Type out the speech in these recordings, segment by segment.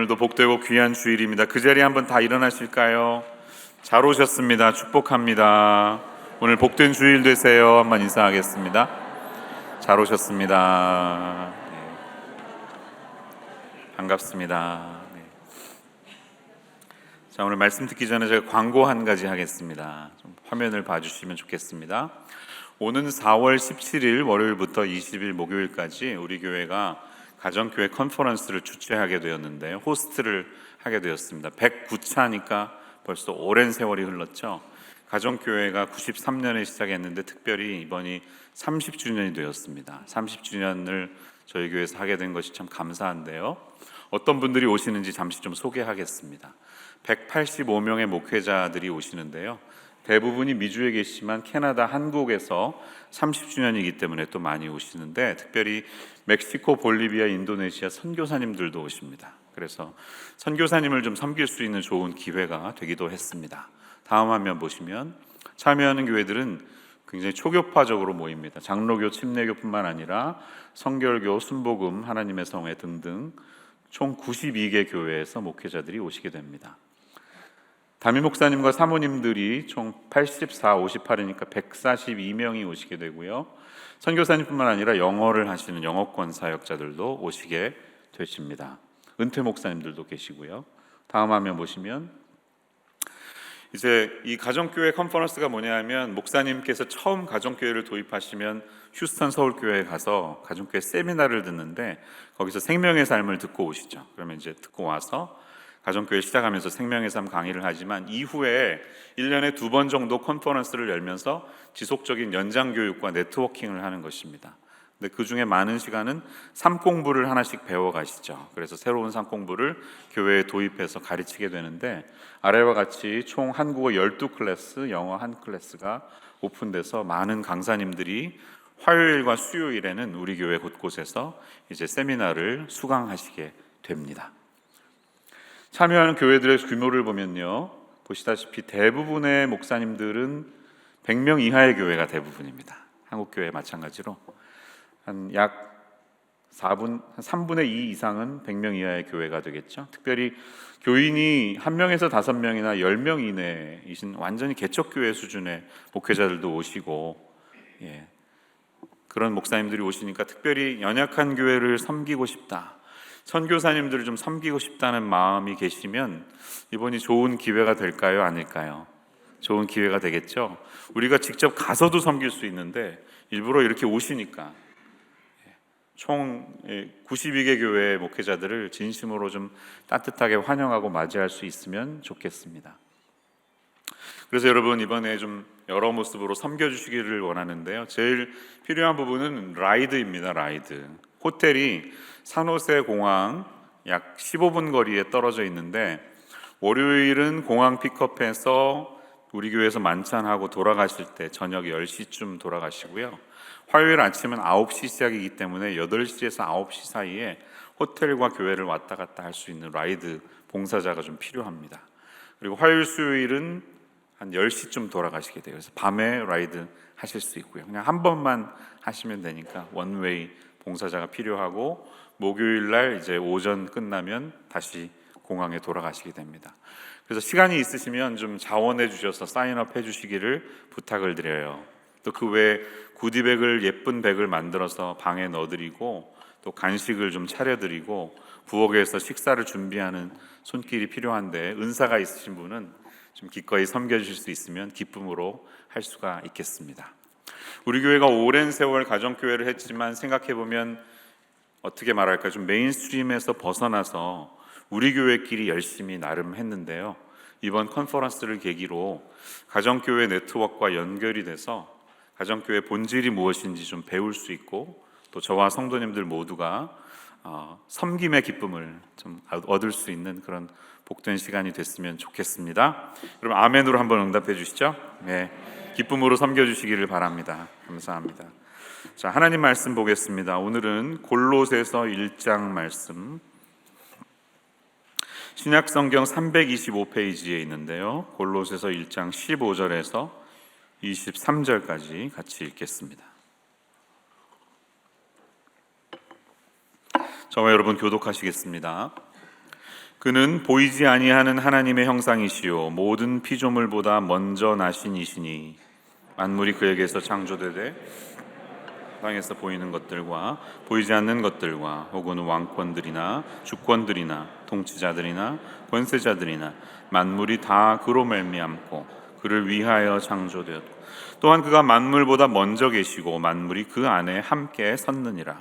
오늘도 복되고 귀한 주일입니다. 그 자리에 한번 다 일어나실까요? 잘 오셨습니다. 축복합니다. 오늘 복된 주일 되세요. 한번 인사하겠습니다. 잘 오셨습니다. 네. 반갑습니다. 네. 자, 오늘 말씀 듣기 전에 제가 광고 한 가지 하겠습니다. 좀 화면을 봐주시면 좋겠습니다. 오는 4월 17일 월요일부터 20일 목요일까지 우리 교회가 가정교회 컨퍼런스를 주최하게 되었는데요, 호스트를 하게 되었습니다. 109차니까 벌써 오랜 세월이 흘렀죠. 가정교회가 93년에 시작했는데 특별히 이번이 30주년이 되었습니다. 30주년을 저희 교회에서 하게 된 것이 참 감사한데요, 어떤 분들이 오시는지 잠시 좀 소개하겠습니다. 185명의 목회자들이 오시는데요, 대부분이 미주에 계시지만 캐나다, 한국에서 30주년이기 때문에 또 많이 오시는데, 특별히 멕시코, 볼리비아, 인도네시아 선교사님들도 오십니다. 그래서 선교사님을 좀 섬길 수 있는 좋은 기회가 되기도 했습니다. 다음 화면 보시면 참여하는 교회들은 굉장히 초교파적으로 모입니다. 장로교, 침례교뿐만 아니라 성결교, 순복음, 하나님의 성회 등등 총 92개 교회에서 목회자들이 오시게 됩니다. 담임 목사님과 사모님들이 총 84, 58이니까 142명이 오시게 되고요, 선교사님뿐만 아니라 영어를 하시는 영어권 사역자들도 오시게 되십니다. 은퇴 목사님들도 계시고요. 다음 화면 보시면 이제 이 가정교회 컨퍼런스가 뭐냐면, 목사님께서 처음 가정교회를 도입하시면 휴스턴 서울교회에 가서 가정교회 세미나를 듣는데 거기서 생명의 삶을 듣고 오시죠. 그러면 이제 듣고 와서 가정교회 시작하면서 생명의 삶 강의를 하지만 이후에 1년에 2번 정도 컨퍼런스를 열면서 지속적인 연장교육과 네트워킹을 하는 것입니다. 근데 그 중에 많은 시간은 삶 공부를 하나씩 배워가시죠. 그래서 새로운 삶 공부를 교회에 도입해서 가르치게 되는데, 아래와 같이 총 한국어 12클래스, 영어 1클래스가 오픈돼서 많은 강사님들이 화요일과 수요일에는 우리 교회 곳곳에서 이제 세미나를 수강하시게 됩니다. 참여하는 교회들의 규모를 보면요, 보시다시피 대부분의 목사님들은 100명 이하의 교회가 대부분입니다. 한국교회 마찬가지로 약 3분의 2 이상은 100명 이하의 교회가 되겠죠. 특별히 교인이 1명에서 5명이나 10명 이내이신 완전히 개척교회 수준의 목회자들도 오시고, 그런 목사님들이 오시니까 특별히 연약한 교회를 섬기고 싶다, 선교사님들을 좀 섬기고 싶다는 마음이 계시면 이번이 좋은 기회가 될까요? 아닐까요? 좋은 기회가 되겠죠. 우리가 직접 가서도 섬길 수 있는데 일부러 이렇게 오시니까 총 92개 교회의 목회자들을 진심으로 좀 따뜻하게 환영하고 맞이할 수 있으면 좋겠습니다. 그래서 여러분, 이번에 좀 여러 모습으로 섬겨주시기를 원하는데요, 제일 필요한 부분은 라이드입니다. 라이드. 호텔이 산호세 공항 약 15분 거리에 떨어져 있는데, 월요일은 공항 픽업해서 우리 교회에서 만찬하고 돌아가실 때 저녁 10시쯤 돌아가시고요, 화요일 아침은 9시 시작이기 때문에 8시에서 9시 사이에 호텔과 교회를 왔다 갔다 할 수 있는 라이드 봉사자가 좀 필요합니다. 그리고 화요일, 수요일은 한 10시쯤 돌아가시게 돼요. 그래서 밤에 라이드 하실 수 있고요, 그냥 한 번만 하시면 되니까 원웨이 봉사자가 필요하고, 목요일 날 이제 오전 끝나면 다시 공항에 돌아가시게 됩니다. 그래서 시간이 있으시면 좀 자원해 주셔서 사인업 해 주시기를 부탁을 드려요. 또 그 외에 구디백을, 예쁜 백을 만들어서 방에 넣어드리고, 또 간식을 좀 차려드리고, 부엌에서 식사를 준비하는 손길이 필요한데 은사가 있으신 분은 좀 기꺼이 섬겨주실 수 있으면 기쁨으로 할 수가 있겠습니다. 우리 교회가 오랜 세월 가정교회를 했지만 생각해보면 어떻게 말할까, 좀 메인스트림에서 벗어나서 우리 교회끼리 열심히 나름 했는데요, 이번 컨퍼런스를 계기로 가정교회 네트워크와 연결이 돼서 가정교회 본질이 무엇인지 좀 배울 수 있고, 또 저와 성도님들 모두가 섬김의 기쁨을 좀 얻을 수 있는 그런 복된 시간이 됐으면 좋겠습니다. 그럼 아멘으로 한번 응답해 주시죠. 네, 기쁨으로 섬겨주시기를 바랍니다. 감사합니다. 자, 하나님 말씀 보겠습니다. 오늘은 골로새서 1장 말씀, 신약성경 325페이지에 있는데요, 골로새서 1장 15절에서 23절까지 같이 읽겠습니다. 저와 여러분 교독하시겠습니다. 그는 보이지 아니하는 하나님의 형상이시요 모든 피조물보다 먼저 나신 이시니 만물이 그에게서 창조되되 땅에서 보이는 것들과 보이지 않는 것들과 혹은 왕권들이나 주권들이나 통치자들이나 권세자들이나 만물이 다 그로 말미암고 그를 위하여 창조되었고 또한 그가 만물보다 먼저 계시고 만물이 그 안에 함께 섰느니라.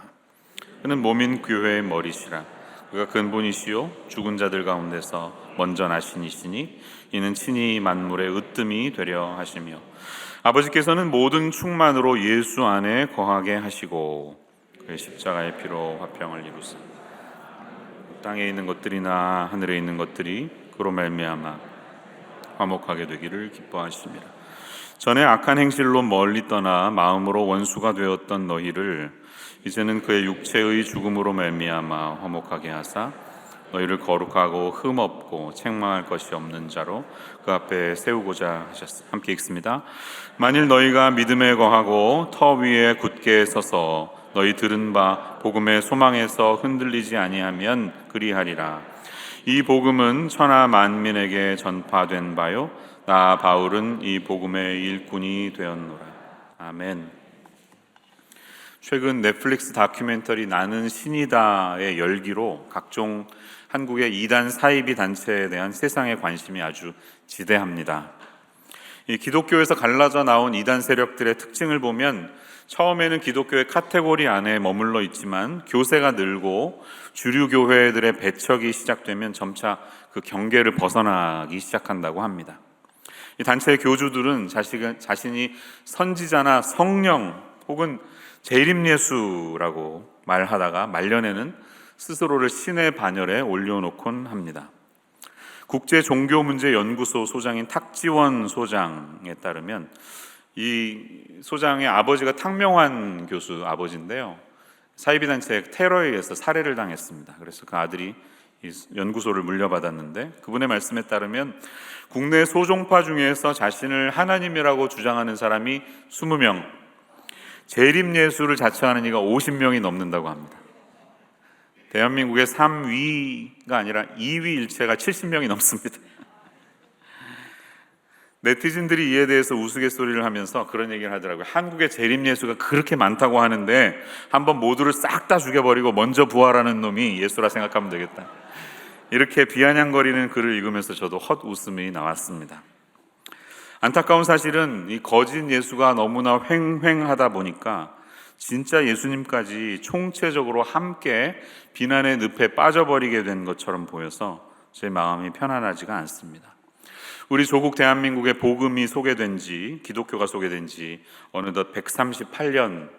그는 몸인 교회의 머리시라. 그가 근본이시요 죽은 자들 가운데서 먼저 나신 이시니 이는 친히 만물의 으뜸이 되려 하시며 아버지께서는 모든 충만으로 예수 안에 거하게 하시고 그의 십자가의 피로 화평을 이루사 땅에 있는 것들이나 하늘에 있는 것들이 그로 말미암아 화목하게 되기를 기뻐하심이라. 전에 악한 행실로 멀리 떠나 마음으로 원수가 되었던 너희를 이제는 그의 육체의 죽음으로 말미암아 화목하게 하사 너희를 거룩하고 흠없고 책망할 것이 없는 자로 그 앞에 세우고자 하셨습니다. 함께 읽습니다. 만일 너희가 믿음에 거하고 터 위에 굳게 서서 너희 들은 바 복음의 소망에서 흔들리지 아니하면 그리하리라. 이 복음은 천하 만민에게 전파된 바요 나 바울은 이 복음의 일꾼이 되었노라. 아멘. 최근 넷플릭스 다큐멘터리 나는 신이다의 열기로 각종 한국의 이단 사이비 단체에 대한 세상의 관심이 아주 지대합니다. 이 기독교에서 갈라져 나온 이단 세력들의 특징을 보면 처음에는 기독교의 카테고리 안에 머물러 있지만 교세가 늘고 주류 교회들의 배척이 시작되면 점차 그 경계를 벗어나기 시작한다고 합니다. 이 단체의 교주들은 자신이 선지자나 성령 혹은 재림예수라고 말하다가 말년에는 스스로를 신의 반열에 올려놓곤 합니다. 국제종교문제연구소 소장인 탁지원 소장에 따르면 이 소장의 아버지가 탁명환 교수 아버지인데요, 사이비 단체 테러에 의해서 살해를 당했습니다. 그래서 그 아들이 이 연구소를 물려받았는데 그분의 말씀에 따르면 국내 소종파 중에서 자신을 하나님이라고 주장하는 사람이 20명, 재림예수를 자처하는 이가 50명이 넘는다고 합니다. 대한민국의 3위가 아니라 2위 일체가 70명이 넘습니다. 네티즌들이 이에 대해서 우스갯소리를 하면서 그런 얘기를 하더라고요. 한국의 재림예수가 그렇게 많다고 하는데 한번 모두를 싹 다 죽여버리고 먼저 부활하는 놈이 예수라 생각하면 되겠다. 이렇게 비아냥거리는 글을 읽으면서 저도 헛웃음이 나왔습니다. 안타까운 사실은 이 거짓 예수가 너무나 횡행하다 보니까 진짜 예수님까지 총체적으로 함께 비난의 늪에 빠져버리게 된 것처럼 보여서 제 마음이 편안하지가 않습니다. 우리 조국 대한민국의 복음이 소개된 지, 기독교가 소개된 지 어느덧 138년,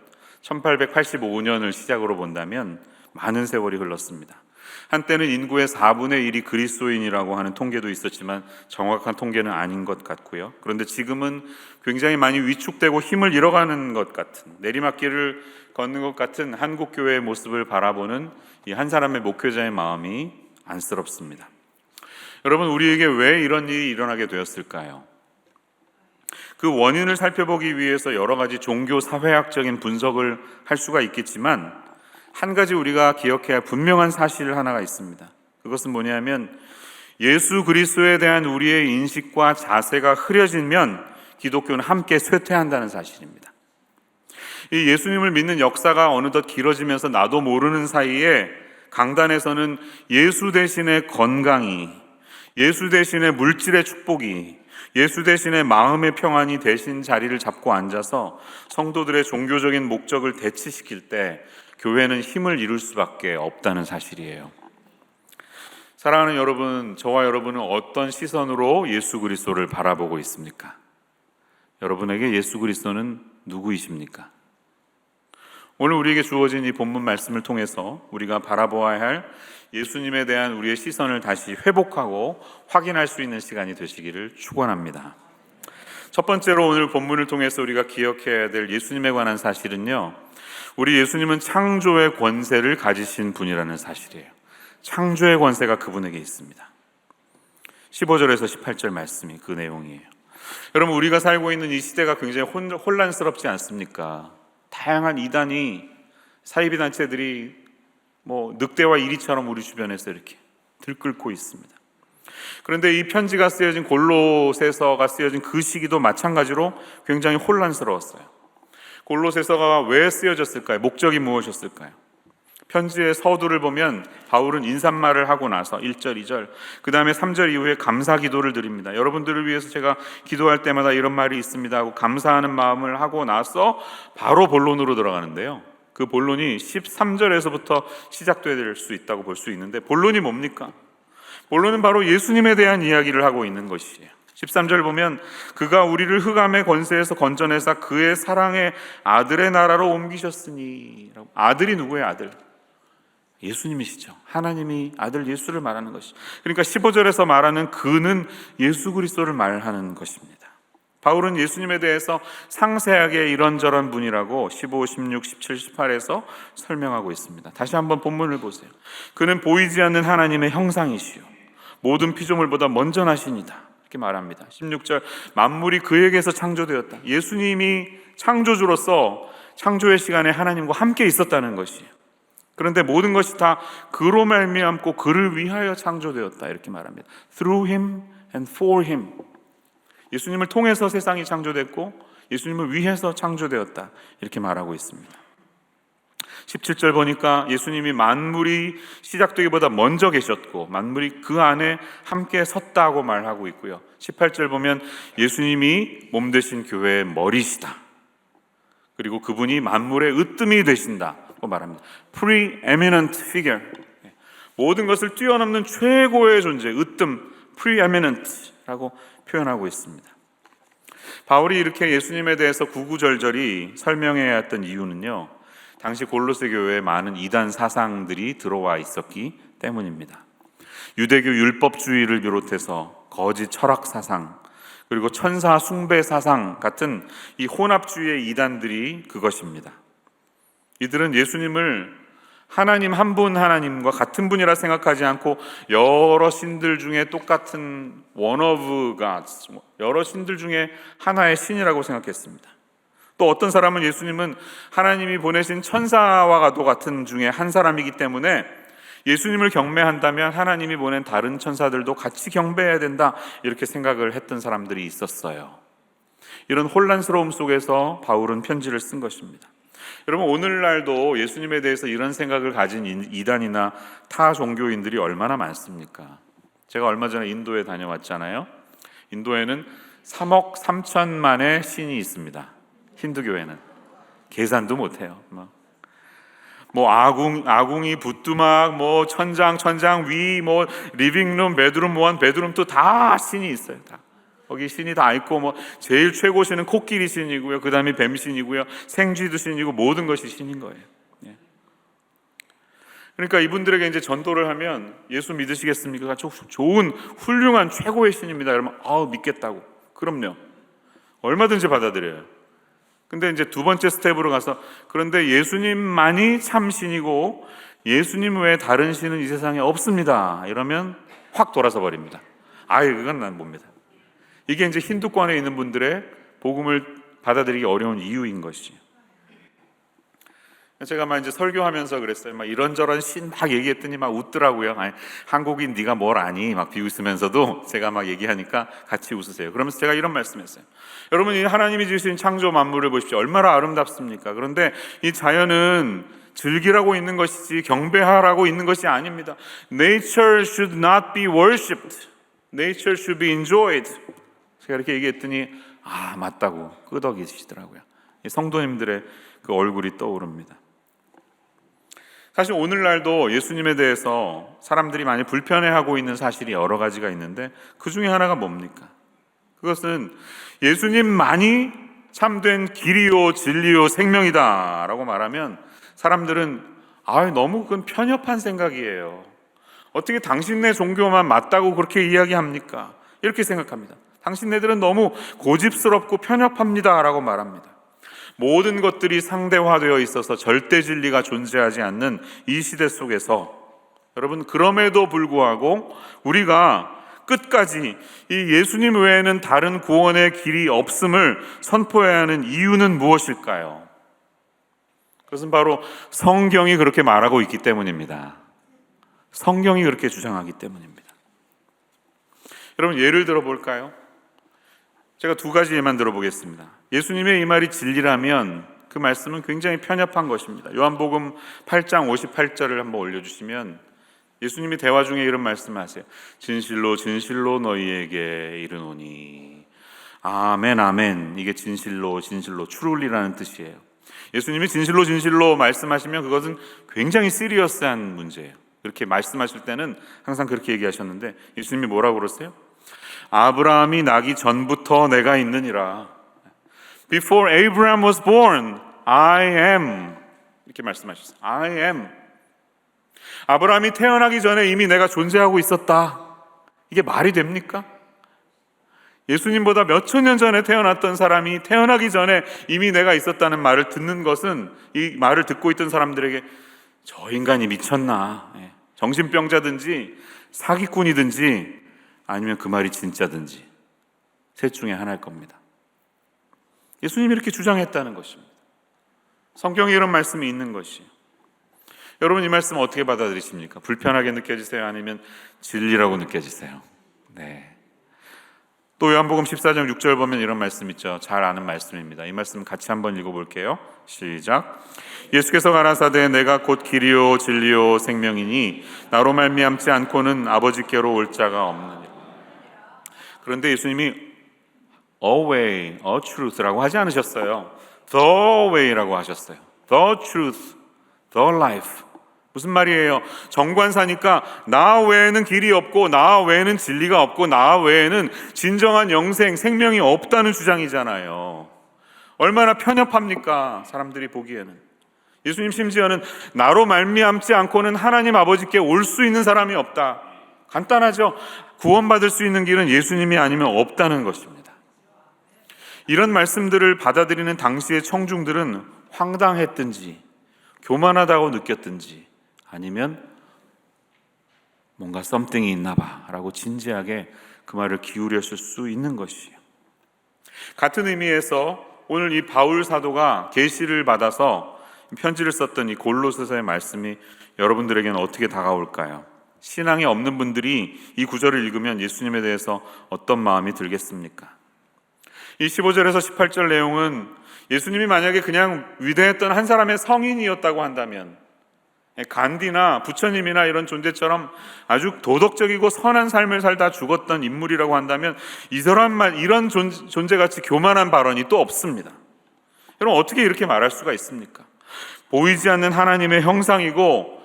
1885년을 시작으로 본다면 많은 세월이 흘렀습니다. 한때는 인구의 4분의 1이 그리스도인이라고 하는 통계도 있었지만 정확한 통계는 아닌 것 같고요. 그런데 지금은 굉장히 많이 위축되고 힘을 잃어가는 것 같은, 내리막길을 걷는 것 같은 한국교회의 모습을 바라보는 이 한 사람의 목회자의 마음이 안쓰럽습니다. 여러분, 우리에게 왜 이런 일이 일어나게 되었을까요? 그 원인을 살펴보기 위해서 여러 가지 종교 사회학적인 분석을 할 수가 있겠지만 한 가지 우리가 기억해야 할 분명한 사실 하나가 있습니다. 그것은 뭐냐면 예수 그리스도에 대한 우리의 인식과 자세가 흐려지면 기독교는 함께 쇠퇴한다는 사실입니다. 이 예수님을 믿는 역사가 어느덧 길어지면서 나도 모르는 사이에 강단에서는 예수 대신의 건강이, 예수 대신의 물질의 축복이, 예수 대신의 마음의 평안이 대신 자리를 잡고 앉아서 성도들의 종교적인 목적을 대치시킬 때 교회는 힘을 잃을 수밖에 없다는 사실이에요. 사랑하는 여러분, 저와 여러분은 어떤 시선으로 예수 그리스도를 바라보고 있습니까? 여러분에게 예수 그리스도는 누구이십니까? 오늘 우리에게 주어진 이 본문 말씀을 통해서 우리가 바라보아야 할 예수님에 대한 우리의 시선을 다시 회복하고 확인할 수 있는 시간이 되시기를 축원합니다. 첫 번째로 오늘 본문을 통해서 우리가 기억해야 될 예수님에 관한 사실은요, 우리 예수님은 창조의 권세를 가지신 분이라는 사실이에요. 창조의 권세가 그분에게 있습니다. 15절에서 18절 말씀이 그 내용이에요. 여러분, 우리가 살고 있는 이 시대가 굉장히 혼란스럽지 않습니까? 다양한 이단이, 사이비 단체들이 늑대와 이리처럼 우리 주변에서 이렇게 들끓고 있습니다. 그런데 이 편지가 쓰여진 골로새서가 쓰여진 그 시기도 마찬가지로 굉장히 혼란스러웠어요. 골로새서가 왜 쓰여졌을까요? 목적이 무엇이었을까요? 편지의 서두를 보면 바울은 인사말을 하고 나서 1절, 2절, 그 다음에 3절 이후에 감사 기도를 드립니다. 여러분들을 위해서 제가 기도할 때마다 이런 말이 있습니다 하고 감사하는 마음을 하고 나서 바로 본론으로 들어가는데요, 그 본론이 13절에서부터 시작될 수 있다고 볼 수 있는데, 본론이 뭡니까? 본론은 바로 예수님에 대한 이야기를 하고 있는 것이에요. 13절 보면 그가 우리를 흑암의 권세에서 건져내사 그의 사랑의 아들의 나라로 옮기셨으니. 아들이 누구의 아들? 예수님이시죠. 하나님이 아들 예수를 말하는 것이죠. 그러니까 15절에서 말하는 그는 예수 그리스도를 말하는 것입니다. 바울은 예수님에 대해서 상세하게 이런저런 분이라고 15, 16, 17, 18에서 설명하고 있습니다. 다시 한번 본문을 보세요. 그는 보이지 않는 하나님의 형상이시요 모든 피조물보다 먼저 나시니다, 이렇게 말합니다. 16절, 만물이 그에게서 창조되었다. 예수님이 창조주로서 창조의 시간에 하나님과 함께 있었다는 것이에요. 그런데 모든 것이 다 그로 말미암고 그를 위하여 창조되었다, 이렇게 말합니다. Through him and for him. 예수님을 통해서 세상이 창조됐고 예수님을 위해서 창조되었다, 이렇게 말하고 있습니다. 17절 보니까 예수님이 만물이 시작되기보다 먼저 계셨고 만물이 그 안에 함께 섰다고 말하고 있고요. 18절 보면 예수님이 몸 되신 교회의 머리시다, 그리고 그분이 만물의 으뜸이 되신다고 말합니다. Preeminent figure, 모든 것을 뛰어넘는 최고의 존재, 으뜸, preeminent라고 표현하고 있습니다. 바울이 이렇게 예수님에 대해서 구구절절히 설명해야 했던 이유는요, 당시 골로새 교회에 많은 이단 사상들이 들어와 있었기 때문입니다. 유대교 율법주의를 비롯해서 거짓 철학 사상, 그리고 천사 숭배 사상 같은 이 혼합주의의 이단들이 그것입니다. 이들은 예수님을 하나님 한 분 하나님과 같은 분이라 생각하지 않고 여러 신들 중에 똑같은 one of gods, 여러 신들 중에 하나의 신이라고 생각했습니다. 또 어떤 사람은 예수님은 하나님이 보내신 천사와도 같은 중에 한 사람이기 때문에 예수님을 경배한다면 하나님이 보낸 다른 천사들도 같이 경배해야 된다, 이렇게 생각을 했던 사람들이 있었어요. 이런 혼란스러움 속에서 바울은 편지를 쓴 것입니다. 여러분, 오늘날도 예수님에 대해서 이런 생각을 가진 이단이나 타 종교인들이 얼마나 많습니까? 제가 얼마 전에 인도에 다녀왔잖아요. 인도에는 3억 3천만의 신이 있습니다. 힌두교회는 계산도 못해요. 뭐 아궁이, 부뚜막, 뭐 천장 위, 뭐 리빙룸, 베드룸, 뭐한 베드룸도 다 신이 있어요. 다 거기 신이 다 있고, 뭐 제일 최고 신은 코끼리 신이고요, 그 다음에 뱀 신이고요, 생쥐도 신이고, 모든 것이 신인 거예요. 예. 그러니까 이분들에게 이제 전도를 하면 예수 믿으시겠습니까? 좋은 훌륭한 최고의 신입니다. 여러분, 믿겠다고. 그럼요. 얼마든지 받아들여요. 근데 이제 두 번째 스텝으로 가서, 그런데 예수님만이 참 신이고 예수님 외에 다른 신은 이 세상에 없습니다, 이러면 확 돌아서 버립니다. 그건 난 봅니다. 이게 이제 힌두권에 있는 분들의 복음을 받아들이기 어려운 이유인 것이에요. 제가 막 이제 설교하면서 그랬어요. 막 이런저런 신 막 얘기했더니 막 웃더라고요. 한국인 네가 뭘 아니? 막 비웃으면서도 제가 막 얘기하니까 같이 웃으세요. 그러면서 제가 이런 말씀했어요. 여러분, 이 하나님이 지으신 창조 만물을 보십시오. 얼마나 아름답습니까? 그런데 이 자연은 즐기라고 있는 것이지 경배하라고 있는 것이 아닙니다. Nature should not be worshipped. Nature should be enjoyed. 제가 이렇게 얘기했더니 맞다고 끄덕이시더라고요. 성도님들의 그 얼굴이 떠오릅니다. 사실 오늘날도 예수님에 대해서 사람들이 많이 불편해하고 있는 사실이 여러 가지가 있는데, 그 중에 하나가 뭡니까? 그것은 예수님만이 참된 길이요 진리요 생명이다 라고 말하면 사람들은 너무 그건 편협한 생각이에요. 어떻게 당신네 종교만 맞다고 그렇게 이야기합니까? 이렇게 생각합니다. 당신네들은 너무 고집스럽고 편협합니다 라고 말합니다. 모든 것들이 상대화되어 있어서 절대 진리가 존재하지 않는 이 시대 속에서, 여러분, 그럼에도 불구하고 우리가 끝까지 이 예수님 외에는 다른 구원의 길이 없음을 선포해야 하는 이유는 무엇일까요? 그것은 바로 성경이 그렇게 말하고 있기 때문입니다. 성경이 그렇게 주장하기 때문입니다. 여러분, 예를 들어 볼까요? 제가 두 가지 예만 들어보겠습니다. 예수님의 이 말이 진리라면 그 말씀은 굉장히 편협한 것입니다. 요한복음 8장 58절을 한번 올려주시면 예수님이 대화 중에 이런 말씀을 하세요. 진실로 진실로 너희에게 이르노니. 아멘 아멘. 이게 진실로 진실로 truly라는 뜻이에요. 예수님이 진실로 진실로 말씀하시면 그것은 굉장히 시리어스한 문제예요. 그렇게 말씀하실 때는 항상 그렇게 얘기하셨는데 예수님이 뭐라고 그러세요? 아브라함이 나기 전부터 내가 있느니라. Before Abraham was born, I am. 이렇게 말씀하셨어요. I am. 아브라함이 태어나기 전에 이미 내가 존재하고 있었다. 이게 말이 됩니까? 예수님보다 몇천 년 전에 태어났던 사람이 태어나기 전에 이미 내가 있었다는 말을 듣는 것은, 이 말을 듣고 있던 사람들에게 저 인간이 미쳤나, 정신병자든지 사기꾼이든지 아니면 그 말이 진짜든지 셋 중에 하나일 겁니다. 예수님이 이렇게 주장했다는 것입니다. 성경에 이런 말씀이 있는 것이에요. 여러분, 이 말씀 어떻게 받아들이십니까? 불편하게 느껴지세요? 아니면 진리라고 느껴지세요? 네. 또 요한복음 14장 6절 보면 이런 말씀 있죠. 잘 아는 말씀입니다. 이 말씀 같이 한번 읽어볼게요. 시작. 예수께서 가라사대 내가 곧 길이요 진리요 생명이니 나로 말미암지 않고는 아버지께로 올 자가 없느니라. 그런데 예수님이 a way, a truth라고 하지 않으셨어요. the way라고 하셨어요. the truth, the life. 무슨 말이에요? 정관사니까 나 외에는 길이 없고 나 외에는 진리가 없고 나 외에는 진정한 영생, 생명이 없다는 주장이잖아요. 얼마나 편협합니까? 사람들이 보기에는. 예수님 심지어는 나로 말미암지 않고는 하나님 아버지께 올 수 있는 사람이 없다. 간단하죠? 구원받을 수 있는 길은 예수님이 아니면 없다는 것입니다. 이런 말씀들을 받아들이는 당시의 청중들은 황당했든지 교만하다고 느꼈든지 아니면 뭔가 썸띵이 있나 봐 라고 진지하게 그 말을 기울였을 수 있는 것이에요. 같은 의미에서 오늘 이 바울 사도가 계시를 받아서 편지를 썼던 이 골로새서의 말씀이 여러분들에게는 어떻게 다가올까요? 신앙이 없는 분들이 이 구절을 읽으면 예수님에 대해서 어떤 마음이 들겠습니까? 이 15절에서 18절 내용은 예수님이 만약에 그냥 위대했던 한 사람의 성인이었다고 한다면, 간디나 부처님이나 이런 존재처럼 아주 도덕적이고 선한 삶을 살다 죽었던 인물이라고 한다면 이 사람만 이런 존재같이 교만한 발언이 또 없습니다. 여러분, 어떻게 이렇게 말할 수가 있습니까? 보이지 않는 하나님의 형상이고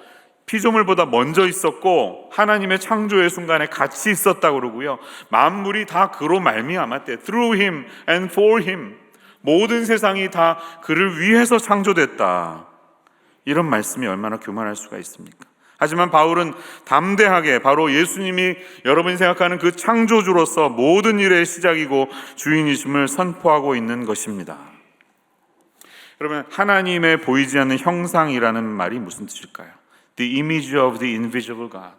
피조물보다 먼저 있었고 하나님의 창조의 순간에 같이 있었다고 그러고요. 만물이 다 그로 말미암았대. Through him and for him. 모든 세상이 다 그를 위해서 창조됐다. 이런 말씀이 얼마나 교만할 수가 있습니까? 하지만 바울은 담대하게 바로 예수님이 여러분이 생각하는 그 창조주로서 모든 일의 시작이고 주인이심을 선포하고 있는 것입니다. 그러면 하나님의 보이지 않는 형상이라는 말이 무슨 뜻일까요? The image of the invisible God.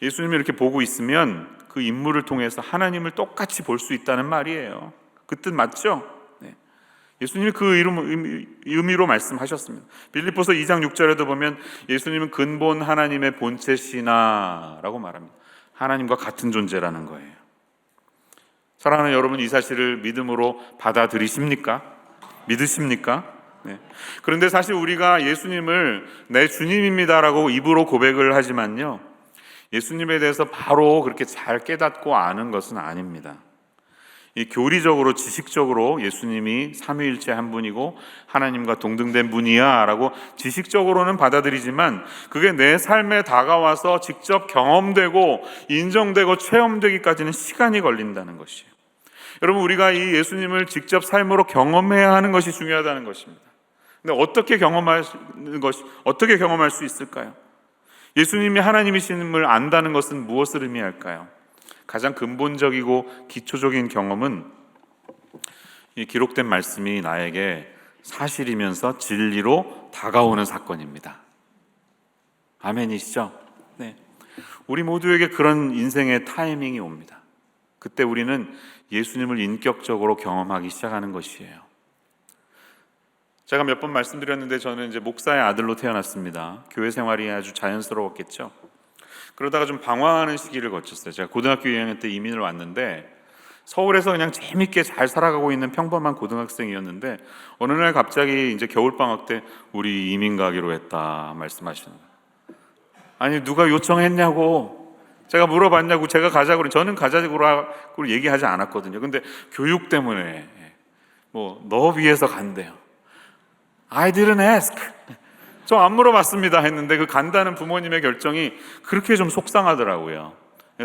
예수님이 이렇게 보고 있으면 그 인물을 통해서 하나님을 똑같이 볼 수 있다는 말이에요. 그 뜻 맞죠? 예수님이 그 의미로 말씀하셨습니다. 빌립보서 2장 6절에도 보면 예수님은 근본 하나님의 본체시나라고 말합니다. 하나님과 같은 존재라는 거예요. 사랑하는 여러분, 이 사실을 믿음으로 받아들이십니까? 믿으십니까? 네. 그런데 사실 우리가 예수님을 내 주님입니다라고 입으로 고백을 하지만요, 예수님에 대해서 바로 그렇게 잘 깨닫고 아는 것은 아닙니다. 이 교리적으로 지식적으로 예수님이 삼위일체 한 분이고 하나님과 동등된 분이야 라고 지식적으로는 받아들이지만 그게 내 삶에 다가와서 직접 경험되고 인정되고 체험되기까지는 시간이 걸린다는 것이에요. 여러분, 우리가 이 예수님을 직접 삶으로 경험해야 하는 것이 중요하다는 것입니다. 근데 어떻게 경험할 수 있을까요? 예수님이 하나님이심을 안다는 것은 무엇을 의미할까요? 가장 근본적이고 기초적인 경험은 이 기록된 말씀이 나에게 사실이면서 진리로 다가오는 사건입니다. 아멘이시죠? 네. 우리 모두에게 그런 인생의 타이밍이 옵니다. 그때 우리는 예수님을 인격적으로 경험하기 시작하는 것이에요. 제가 몇 번 말씀드렸는데 저는 이제 목사의 아들로 태어났습니다. 교회 생활이 아주 자연스러웠겠죠. 그러다가 좀 방황하는 시기를 거쳤어요. 제가 고등학교 2학년 때 이민을 왔는데 서울에서 그냥 재밌게 잘 살아가고 있는 평범한 고등학생이었는데 어느 날 갑자기 이제 겨울방학 때 우리 이민 가기로 했다 말씀하시는 거예요. 아니 누가 요청했냐고 제가 물어봤냐고 제가 가자고 저는 가자고 얘기하지 않았거든요. 근데 교육 때문에 뭐 너 위해서 간대요. I didn't ask. 저 안 물어봤습니다 했는데 그 간다는 부모님의 결정이 그렇게 좀 속상하더라고요.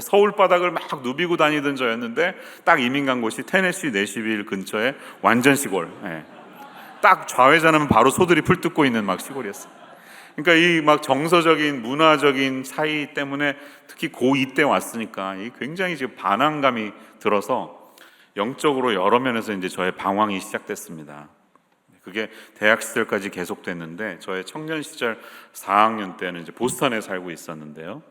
서울 바닥을 막 누비고 다니던 저였는데 딱 이민 간 곳이 테네시 내시빌 근처에 완전 시골. 딱 좌회전하면 바로 소들이 풀 뜯고 있는 막 시골이었어요. 그러니까 이 막 정서적인 문화적인 차이 때문에 특히 고2 때 왔으니까 이 굉장히 지금 반항감이 들어서 영적으로 여러 면에서 이제 저의 방황이 시작됐습니다. 그게 대학 시절까지 계속됐는데 저의 청년 시절 4학년 때는 이제 보스턴에 살고 있었는데요.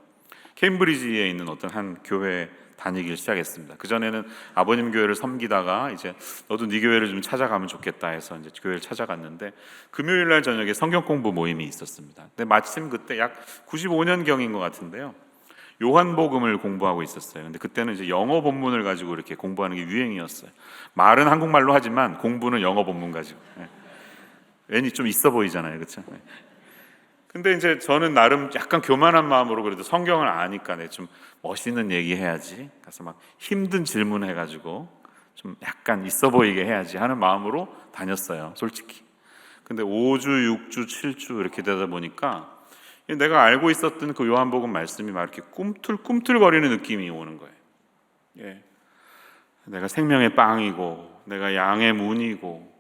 케임브리지에 있는 어떤 한 교회에 다니기 시작했습니다. 그 전에는 아버님 교회를 섬기다가 이제 너도 네 교회를 좀 찾아가면 좋겠다 해서 이제 교회를 찾아갔는데 금요일 날 저녁에 성경 공부 모임이 있었습니다. 근데 마침 그때 약 95년경인 것 같은데요. 요한복음을 공부하고 있었어요. 근데 그때는 이제 영어 본문을 가지고 이렇게 공부하는 게 유행이었어요. 말은 한국말로 하지만 공부는 영어 본문 가지고. 괜히 좀 있어 보이잖아요, 그렇죠? 근데 이제 저는 나름 약간 교만한 마음으로 그래도 성경을 아니까 좀 멋있는 얘기 해야지. 가서 막 힘든 질문 해가지고 좀 약간 있어 보이게 해야지 하는 마음으로 다녔어요, 솔직히. 근데 5주, 6주, 7주 이렇게 되다 보니까 내가 알고 있었던 그 요한복음 말씀이 막 이렇게 꿈틀꿈틀거리는 느낌이 오는 거예요. 내가 생명의 빵이고, 내가 양의 문이고,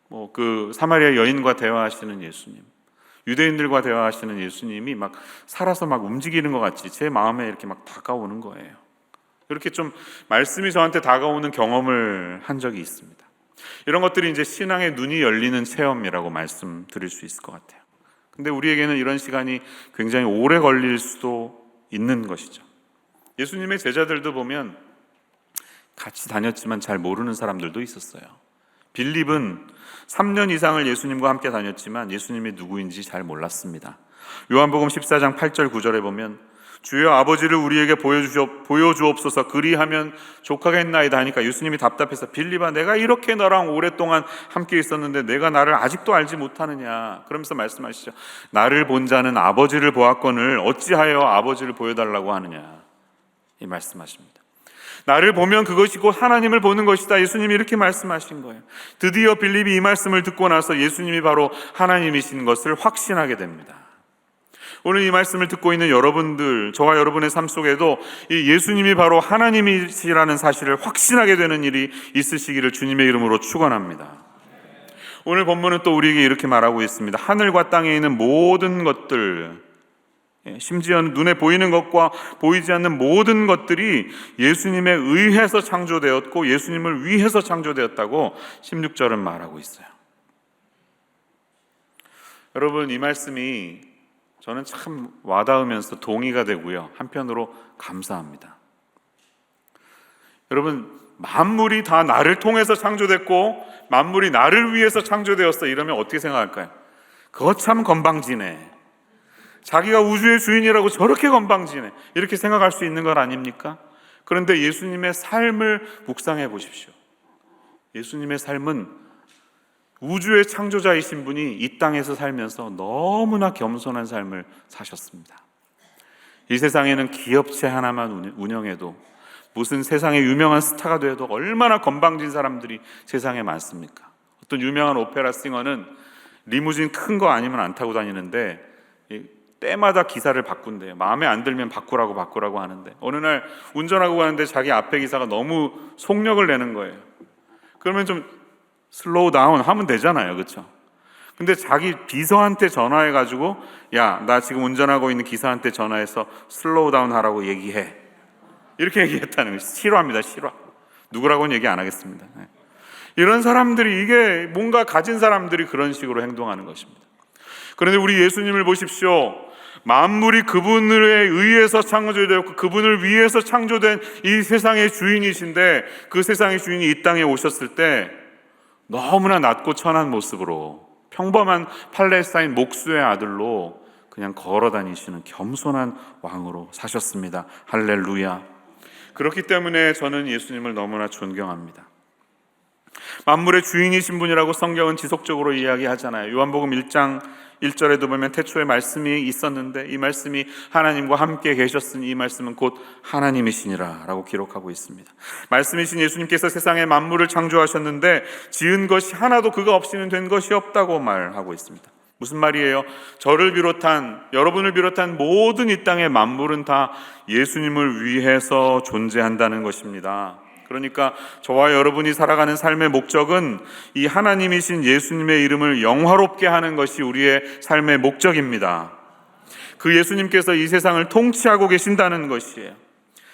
뭐 그 사마리아 여인과 대화하시는 예수님, 유대인들과 대화하시는 예수님이 막 살아서 막 움직이는 것 같이 제 마음에 이렇게 막 다가오는 거예요. 이렇게 좀 말씀이 저한테 다가오는 경험을 한 적이 있습니다. 이런 것들이 이제 신앙의 눈이 열리는 체험이라고 말씀드릴 수 있을 것 같아요. 근데 우리에게는 이런 시간이 굉장히 오래 걸릴 수도 있는 것이죠. 예수님의 제자들도 보면 같이 다녔지만 잘 모르는 사람들도 있었어요. 빌립은 3년 이상을 예수님과 함께 다녔지만 예수님이 누구인지 잘 몰랐습니다. 요한복음 14장 8절 9절에 보면 주여 아버지를 우리에게 보여주옵소서 그리하면 족하겠나이다 하니까 예수님이 답답해서 빌립아 내가 이렇게 너랑 오랫동안 함께 있었는데 내가 나를 아직도 알지 못하느냐 그러면서 말씀하시죠. 나를 본 자는 아버지를 보았거늘 어찌하여 아버지를 보여달라고 하느냐 이 말씀하십니다. 나를 보면 그것이 곧 하나님을 보는 것이다. 예수님이 이렇게 말씀하신 거예요. 드디어 빌립이 이 말씀을 듣고 나서 예수님이 바로 하나님이신 것을 확신하게 됩니다. 오늘 이 말씀을 듣고 있는 여러분들, 저와 여러분의 삶 속에도 이 예수님이 바로 하나님이시라는 사실을 확신하게 되는 일이 있으시기를 주님의 이름으로 축원합니다. 오늘 본문은 또 우리에게 이렇게 말하고 있습니다. 하늘과 땅에 있는 모든 것들, 심지어 눈에 보이는 것과 보이지 않는 모든 것들이 예수님에 의해서 창조되었고 예수님을 위해서 창조되었다고 16절은 말하고 있어요. 여러분 이 말씀이 저는 참 와닿으면서 동의가 되고요. 한편으로 감사합니다. 여러분 만물이 다 나를 통해서 창조됐고 만물이 나를 위해서 창조되었어 이러면 어떻게 생각할까요? 그거 참 건방지네. 자기가 우주의 주인이라고 저렇게 건방지네 이렇게 생각할 수 있는 것 아닙니까? 그런데 예수님의 삶을 묵상해 보십시오. 예수님의 삶은 우주의 창조자이신 분이 이 땅에서 살면서 너무나 겸손한 삶을 사셨습니다. 이 세상에는 기업체 하나만 운영해도 무슨 세상에 유명한 스타가 돼도 얼마나 건방진 사람들이 세상에 많습니까? 어떤 유명한 오페라 싱어는 리무진 큰 거 아니면 안 타고 다니는데 때마다 기사를 바꾼대요. 마음에 안 들면 바꾸라고 하는데 어느 날 운전하고 가는데 자기 앞에 기사가 너무 속력을 내는 거예요. 그러면 좀 슬로우 다운 하면 되잖아요, 그렇죠? 근데 자기 비서한테 전화해가지고 야, 나 지금 운전하고 있는 기사한테 전화해서 슬로우 다운 하라고 얘기해 이렇게 얘기했다는 거예요. 싫어합니다. 싫어. 누구라고는 얘기 안 하겠습니다. 이런 사람들이 이게 뭔가 가진 사람들이 그런 식으로 행동하는 것입니다. 그런데 우리 예수님을 보십시오. 만물이 그분에 의해서 창조되었고 그분을 위해서 창조된 이 세상의 주인이신데 그 세상의 주인이 이 땅에 오셨을 때 너무나 낮고 천한 모습으로 평범한 팔레스타인 목수의 아들로 그냥 걸어 다니시는 겸손한 왕으로 사셨습니다. 할렐루야. 그렇기 때문에 저는 예수님을 너무나 존경합니다. 만물의 주인이신 분이라고 성경은 지속적으로 이야기하잖아요. 요한복음 1장 1절에도 보면 태초에 말씀이 있었는데 이 말씀이 하나님과 함께 계셨으니 이 말씀은 곧 하나님이시니라 라고 기록하고 있습니다. 말씀이신 예수님께서 세상의 만물을 창조하셨는데 지은 것이 하나도 그가 없이는 된 것이 없다고 말하고 있습니다. 무슨 말이에요? 저를 비롯한, 여러분을 비롯한 모든 이 땅의 만물은 다 예수님을 위해서 존재한다는 것입니다. 그러니까 저와 여러분이 살아가는 삶의 목적은 이 하나님이신 예수님의 이름을 영화롭게 하는 것이 우리의 삶의 목적입니다. 그 예수님께서 이 세상을 통치하고 계신다는 것이에요.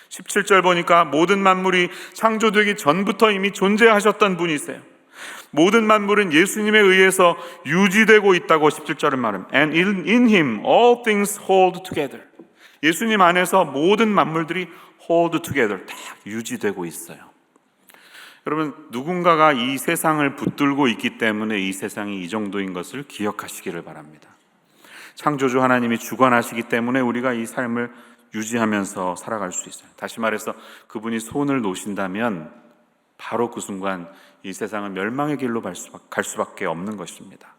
17절 보니까 모든 만물이 창조되기 전부터 이미 존재하셨던 분이세요. 모든 만물은 예수님에 의해서 유지되고 있다고 17절은 말합니다. And in Him all things hold together. 예수님 안에서 모든 만물들이 hold together, 다 유지되고 있어요. 여러분, 누군가가 이 세상을 붙들고 있기 때문에 이 세상이 이 정도인 것을 기억하시기를 바랍니다. 창조주 하나님이 주관하시기 때문에 우리가 이 삶을 유지하면서 살아갈 수 있어요. 다시 말해서 그분이 손을 놓으신다면 바로 그 순간 이 세상은 멸망의 길로 갈 수밖에 없는 것입니다.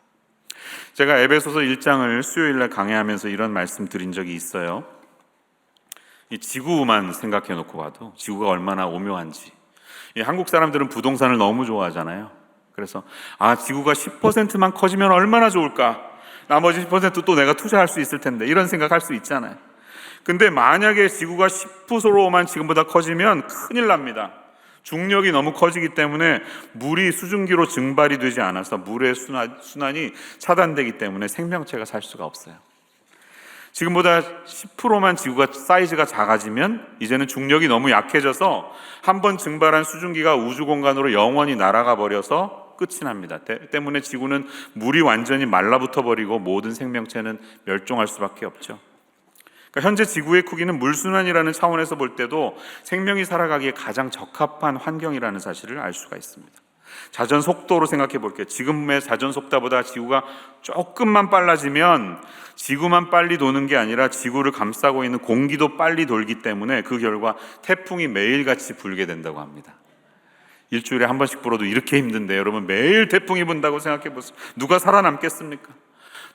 제가 에베소서 1장을 수요일날 강해하면서 이런 말씀 드린 적이 있어요. 이 지구만 생각해 놓고 봐도 지구가 얼마나 오묘한지. 이 한국 사람들은 부동산을 너무 좋아하잖아요. 그래서 지구가 10%만 커지면 얼마나 좋을까? 나머지 10% 또 내가 투자할 수 있을 텐데 이런 생각할 수 있잖아요. 근데 만약에 지구가 10%로만 지금보다 커지면 큰일 납니다. 중력이 너무 커지기 때문에 물이 수증기로 증발이 되지 않아서 물의 순환이 차단되기 때문에 생명체가 살 수가 없어요. 지금보다 10%만 지구가 사이즈가 작아지면 이제는 중력이 너무 약해져서 한번 증발한 수증기가 우주 공간으로 영원히 날아가 버려서 끝이 납니다. 때문에 지구는 물이 완전히 말라붙어 버리고 모든 생명체는 멸종할 수밖에 없죠. 그러니까 현재 지구의 크기는 물순환이라는 차원에서 볼 때도 생명이 살아가기에 가장 적합한 환경이라는 사실을 알 수가 있습니다. 자전 속도로 생각해 볼게요. 지금의 자전 속도보다 지구가 조금만 빨라지면 지구만 빨리 도는 게 아니라 지구를 감싸고 있는 공기도 빨리 돌기 때문에 그 결과 태풍이 매일같이 불게 된다고 합니다. 일주일에 한 번씩 불어도 이렇게 힘든데 여러분 매일 태풍이 분다고 생각해 보세요. 누가 살아남겠습니까?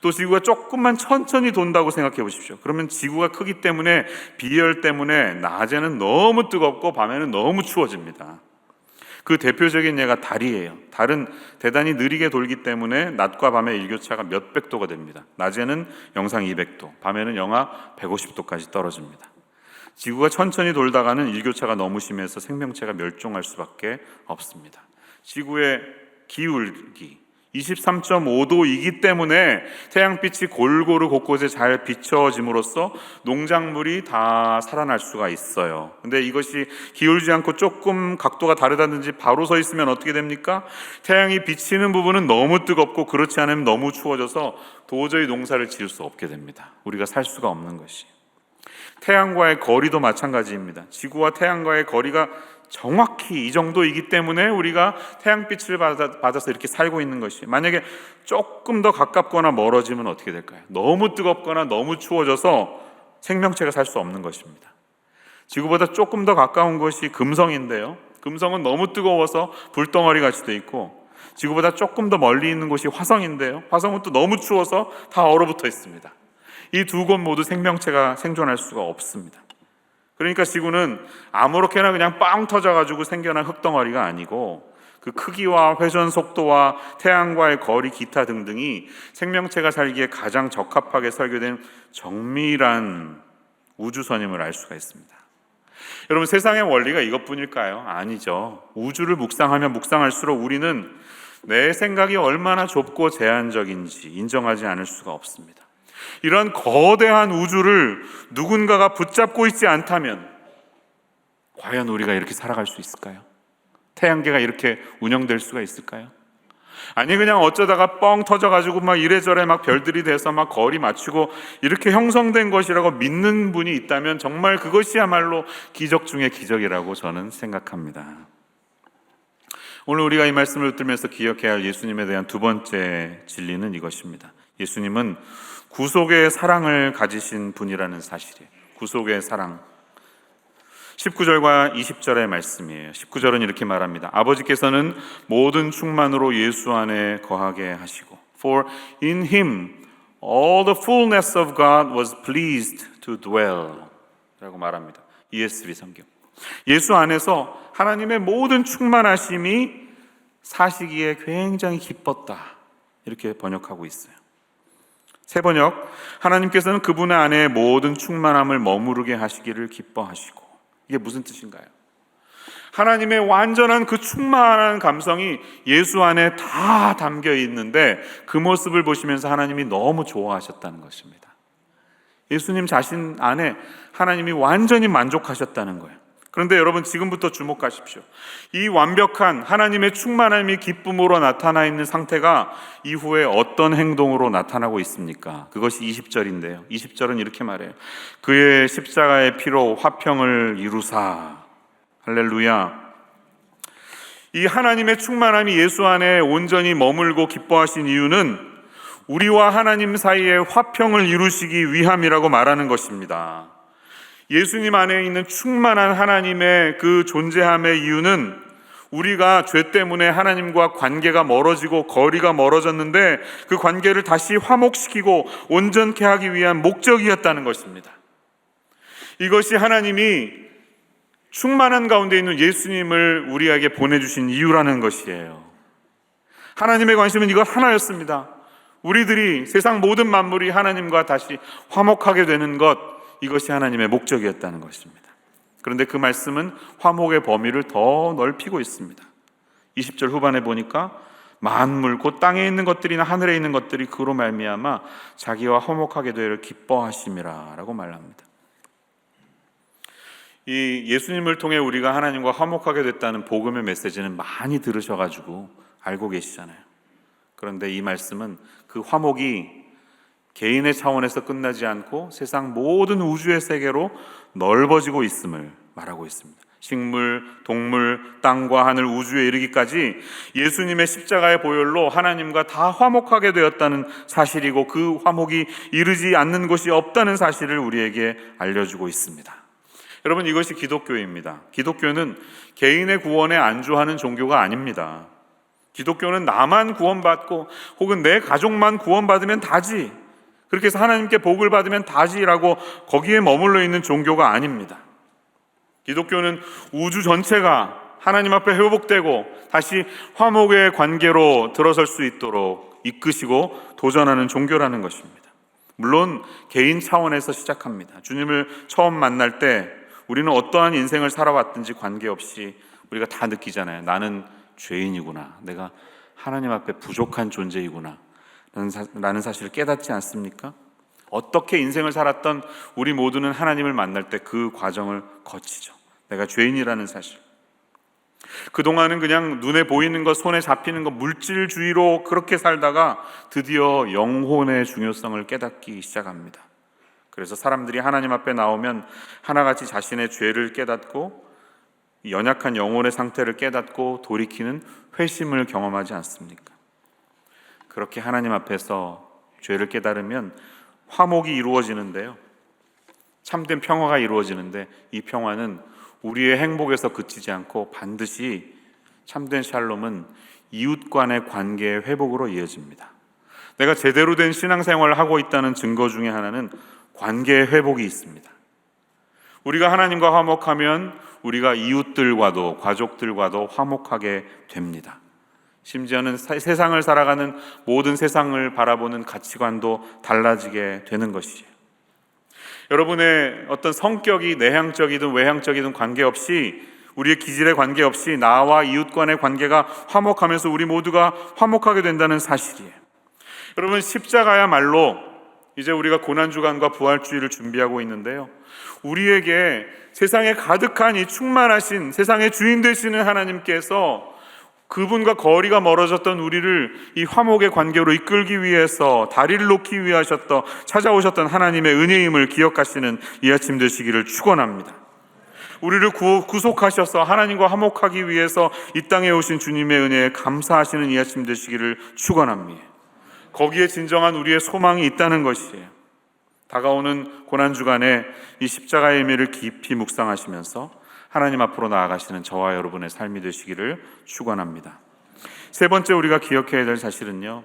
또 지구가 조금만 천천히 돈다고 생각해 보십시오. 그러면 지구가 크기 때문에 비열 때문에 낮에는 너무 뜨겁고 밤에는 너무 추워집니다. 그 대표적인 예가 달이에요. 달은 대단히 느리게 돌기 때문에 낮과 밤의 일교차가 몇백 도가 됩니다. 낮에는 영상 200도, 밤에는 영하 150도까지 떨어집니다. 지구가 천천히 돌다가는 일교차가 너무 심해서 생명체가 멸종할 수밖에 없습니다. 지구의 기울기 23.5도이기 때문에 태양빛이 골고루 곳곳에 잘 비춰짐으로써 농작물이 다 살아날 수가 있어요. 근데 이것이 기울지 않고 조금 각도가 다르다든지 바로 서 있으면 어떻게 됩니까? 태양이 비치는 부분은 너무 뜨겁고 그렇지 않으면 너무 추워져서 도저히 농사를 지을 수 없게 됩니다. 우리가 살 수가 없는 것이. 태양과의 거리도 마찬가지입니다. 지구와 태양과의 거리가 정확히 이 정도이기 때문에 우리가 태양빛을 받아서 이렇게 살고 있는 것이, 만약에 조금 더 가깝거나 멀어지면 어떻게 될까요? 너무 뜨겁거나 너무 추워져서 생명체가 살 수 없는 것입니다. 지구보다 조금 더 가까운 것이 금성인데요, 금성은 너무 뜨거워서 불덩어리 같이 돼 있고, 지구보다 조금 더 멀리 있는 곳이 화성인데요, 화성은 또 너무 추워서 다 얼어붙어 있습니다. 이 두 곳 모두 생명체가 생존할 수가 없습니다. 그러니까 지구는 아무렇게나 그냥 빵 터져가지고 생겨난 흙덩어리가 아니고 그 크기와 회전 속도와 태양과의 거리 기타 등등이 생명체가 살기에 가장 적합하게 설계된 정밀한 우주선임을 알 수가 있습니다. 여러분, 세상의 원리가 이것뿐일까요? 아니죠. 우주를 묵상하면 묵상할수록 우리는 내 생각이 얼마나 좁고 제한적인지 인정하지 않을 수가 없습니다. 이런 거대한 우주를 누군가가 붙잡고 있지 않다면 과연 우리가 이렇게 살아갈 수 있을까요? 태양계가 이렇게 운영될 수가 있을까요? 아니, 그냥 어쩌다가 뻥 터져가지고 막 이래저래 막 별들이 돼서 막 거리 맞추고 이렇게 형성된 것이라고 믿는 분이 있다면 정말 그것이야말로 기적 중의 기적이라고 저는 생각합니다. 오늘 우리가 이 말씀을 들으면서 기억해야 할 예수님에 대한 두 번째 진리는 이것입니다. 예수님은 구속의 사랑을 가지신 분이라는 사실이에요. 구속의 사랑. 19절과 20절의 말씀이에요. 19절은 이렇게 말합니다. 아버지께서는 모든 충만으로 예수 안에 거하게 하시고 For in him all the fullness of God was pleased to dwell 라고 말합니다. ESV 성경. 예수 안에서 하나님의 모든 충만하심이 사시기에 굉장히 기뻤다, 이렇게 번역하고 있어요. 새 번역, 하나님께서는 그분 안에 모든 충만함을 머무르게 하시기를 기뻐하시고. 이게 무슨 뜻인가요? 하나님의 완전한 그 충만한 감성이 예수 안에 다 담겨 있는데 그 모습을 보시면서 하나님이 너무 좋아하셨다는 것입니다. 예수님 자신 안에 하나님이 완전히 만족하셨다는 거예요. 그런데 여러분, 지금부터 주목하십시오. 이 완벽한 하나님의 충만함이 기쁨으로 나타나 있는 상태가 이후에 어떤 행동으로 나타나고 있습니까? 그것이 20절인데요. 20절은 이렇게 말해요. 그의 십자가의 피로 화평을 이루사. 할렐루야. 이 하나님의 충만함이 예수 안에 온전히 머물고 기뻐하신 이유는 우리와 하나님 사이에 화평을 이루시기 위함이라고 말하는 것입니다. 예수님 안에 있는 충만한 하나님의 그 존재함의 이유는 우리가 죄 때문에 하나님과 관계가 멀어지고 거리가 멀어졌는데 그 관계를 다시 화목시키고 온전케 하기 위한 목적이었다는 것입니다. 이것이 하나님이 충만한 가운데 있는 예수님을 우리에게 보내주신 이유라는 것이에요. 하나님의 관심은 이거 하나였습니다. 우리들이, 세상 모든 만물이 하나님과 다시 화목하게 되는 것, 이것이 하나님의 목적이었다는 것입니다. 그런데 그 말씀은 화목의 범위를 더 넓히고 있습니다. 20절 후반에 보니까 만물, 곧 땅에 있는 것들이나 하늘에 있는 것들이 그로 말미암아 자기와 화목하게 되기를 기뻐하심이라 라고 말합니다. 이 예수님을 통해 우리가 하나님과 화목하게 됐다는 복음의 메시지는 많이 들으셔가지고 알고 계시잖아요. 그런데 이 말씀은 그 화목이 개인의 차원에서 끝나지 않고 세상 모든 우주의 세계로 넓어지고 있음을 말하고 있습니다. 식물, 동물, 땅과 하늘, 우주에 이르기까지 예수님의 십자가의 보혈로 하나님과 다 화목하게 되었다는 사실이고 그 화목이 이르지 않는 곳이 없다는 사실을 우리에게 알려주고 있습니다. 여러분, 이것이 기독교입니다. 기독교는 개인의 구원에 안주하는 종교가 아닙니다. 기독교는 나만 구원받고 혹은 내 가족만 구원받으면 다지, 그렇게 해서 하나님께 복을 받으면 다지라고 거기에 머물러 있는 종교가 아닙니다. 기독교는 우주 전체가 하나님 앞에 회복되고 다시 화목의 관계로 들어설 수 있도록 이끄시고 도전하는 종교라는 것입니다. 물론 개인 차원에서 시작합니다. 주님을 처음 만날 때 우리는 어떠한 인생을 살아왔든지 관계없이 우리가 다 느끼잖아요. 나는 죄인이구나, 내가 하나님 앞에 부족한 존재이구나 라는 사실을 깨닫지 않습니까? 어떻게 인생을 살았던 우리 모두는 하나님을 만날 때 그 과정을 거치죠. 내가 죄인이라는 사실. 그동안은 그냥 눈에 보이는 것, 손에 잡히는 것, 물질주의로 그렇게 살다가 드디어 영혼의 중요성을 깨닫기 시작합니다. 그래서 사람들이 하나님 앞에 나오면 하나같이 자신의 죄를 깨닫고 연약한 영혼의 상태를 깨닫고 돌이키는 회심을 경험하지 않습니까? 그렇게 하나님 앞에서 죄를 깨달으면 화목이 이루어지는데요, 참된 평화가 이루어지는데 이 평화는 우리의 행복에서 그치지 않고 반드시 참된 샬롬은 이웃 간의 관계의 회복으로 이어집니다. 내가 제대로 된 신앙생활을 하고 있다는 증거 중에 하나는 관계의 회복이 있습니다. 우리가 하나님과 화목하면 우리가 이웃들과도 가족들과도 화목하게 됩니다. 심지어는 세상을 살아가는 모든 세상을 바라보는 가치관도 달라지게 되는 것이에요. 여러분의 어떤 성격이 내향적이든 외향적이든 관계없이, 우리의 기질에 관계없이 나와 이웃 간의 관계가 화목하면서 우리 모두가 화목하게 된다는 사실이에요. 여러분, 십자가야말로 이제 우리가 고난주간과 부활주의를 준비하고 있는데요, 우리에게 세상에 가득한 이 충만하신 세상의 주인 되시는 하나님께서 그분과 거리가 멀어졌던 우리를 이 화목의 관계로 이끌기 위해서 다리를 놓기 위해 찾아오셨던 하나님의 은혜임을 기억하시는 이 아침 되시기를 축원합니다. 우리를 구속하셔서 하나님과 화목하기 위해서 이 땅에 오신 주님의 은혜에 감사하시는 이 아침 되시기를 축원합니다. 거기에 진정한 우리의 소망이 있다는 것이에요. 다가오는 고난주간에 이 십자가의 의미를 깊이 묵상하시면서 하나님 앞으로 나아가시는 저와 여러분의 삶이 되시기를 축원합니다. 세 번째 우리가 기억해야 될 사실은요,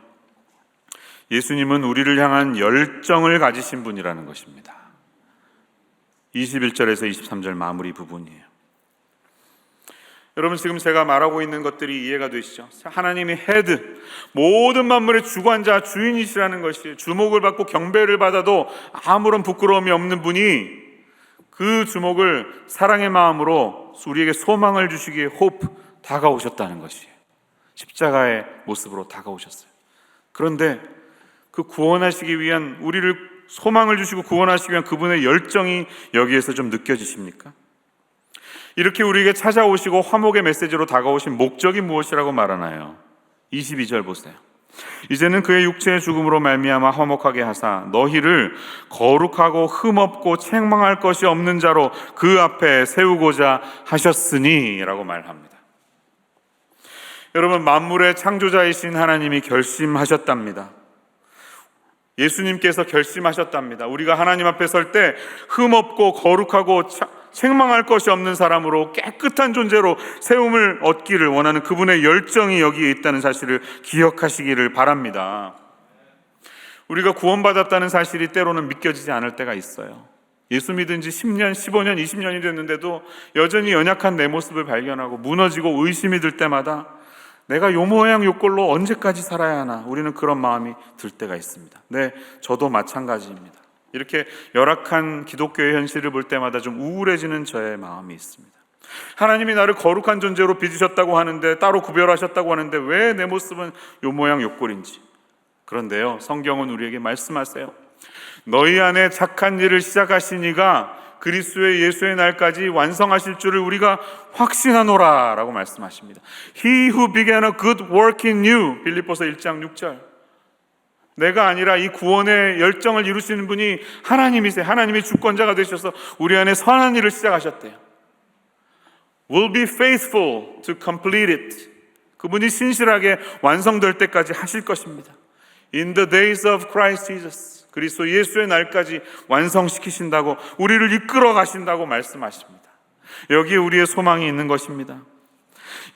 예수님은 우리를 향한 열정을 가지신 분이라는 것입니다. 21절에서 23절 마무리 부분이에요. 여러분, 지금 제가 말하고 있는 것들이 이해가 되시죠? 하나님이 헤드, 모든 만물의 주관자, 주인이시라는 것이, 주목을 받고 경배를 받아도 아무런 부끄러움이 없는 분이 그 주목을 사랑의 마음으로 우리에게 소망을 주시기에 다가오셨다는 것이에요. 십자가의 모습으로 다가오셨어요. 그런데 그 구원하시기 위한, 우리를 소망을 주시고 구원하시기 위한 그분의 열정이 여기에서 좀 느껴지십니까? 이렇게 우리에게 찾아오시고 화목의 메시지로 다가오신 목적이 무엇이라고 말하나요? 22절 보세요. 이제는 그의 육체의 죽음으로 말미암아 화목하게 하사 너희를 거룩하고 흠없고 책망할 것이 없는 자로 그 앞에 세우고자 하셨으니 라고 말합니다. 여러분, 만물의 창조자이신 하나님이 결심하셨답니다. 예수님께서 결심하셨답니다. 우리가 하나님 앞에 설 때 흠없고 거룩하고 책망할 것이 없는 사람으로 깨끗한 존재로 세움을 얻기를 원하는 그분의 열정이 여기에 있다는 사실을 기억하시기를 바랍니다. 우리가 구원받았다는 사실이 때로는 믿겨지지 않을 때가 있어요. 예수 믿은 지 10년, 15년, 20년이 됐는데도 여전히 연약한 내 모습을 발견하고 무너지고 의심이 들 때마다 내가 요 모양 요 꼴로 언제까지 살아야 하나, 우리는 그런 마음이 들 때가 있습니다. 네, 저도 마찬가지입니다. 이렇게 열악한 기독교의 현실을 볼 때마다 좀 우울해지는 저의 마음이 있습니다. 하나님이 나를 거룩한 존재로 빚으셨다고 하는데, 따로 구별하셨다고 하는데 왜 내 모습은 요 모양 요 꼴인지. 그런데요, 성경은 우리에게 말씀하세요. 너희 안에 착한 일을 시작하신 이가 그리스도의 예수의 날까지 완성하실 줄을 우리가 확신하노라 라고 말씀하십니다. He who began a good work in you, 빌립보서 1장 6절. 내가 아니라 이 구원의 열정을 이루시는 분이 하나님이세요. 하나님이 주권자가 되셔서 우리 안에 선한 일을 시작하셨대요. Will be faithful to complete it. 그분이 신실하게 완성될 때까지 하실 것입니다. In the days of Christ Jesus. 그리스도 예수의 날까지 완성시키신다고, 우리를 이끌어 가신다고 말씀하십니다. 여기에 우리의 소망이 있는 것입니다.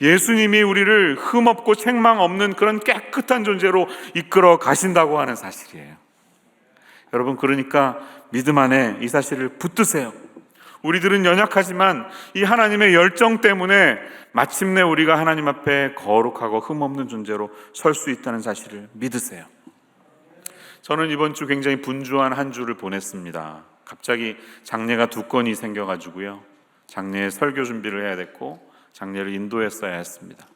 예수님이 우리를 흠없고 책망 없는 그런 깨끗한 존재로 이끌어 가신다고 하는 사실이에요. 여러분, 그러니까 믿음 안에 이 사실을 붙드세요. 우리들은 연약하지만 이 하나님의 열정 때문에 마침내 우리가 하나님 앞에 거룩하고 흠없는 존재로 설 수 있다는 사실을 믿으세요. 저는 이번 주 굉장히 분주한 한 주를 보냈습니다. 갑자기 장례가 2건이 생겨가지고요, 장례 설교 준비를 해야 됐고 장례를 인도했어야 했습니다.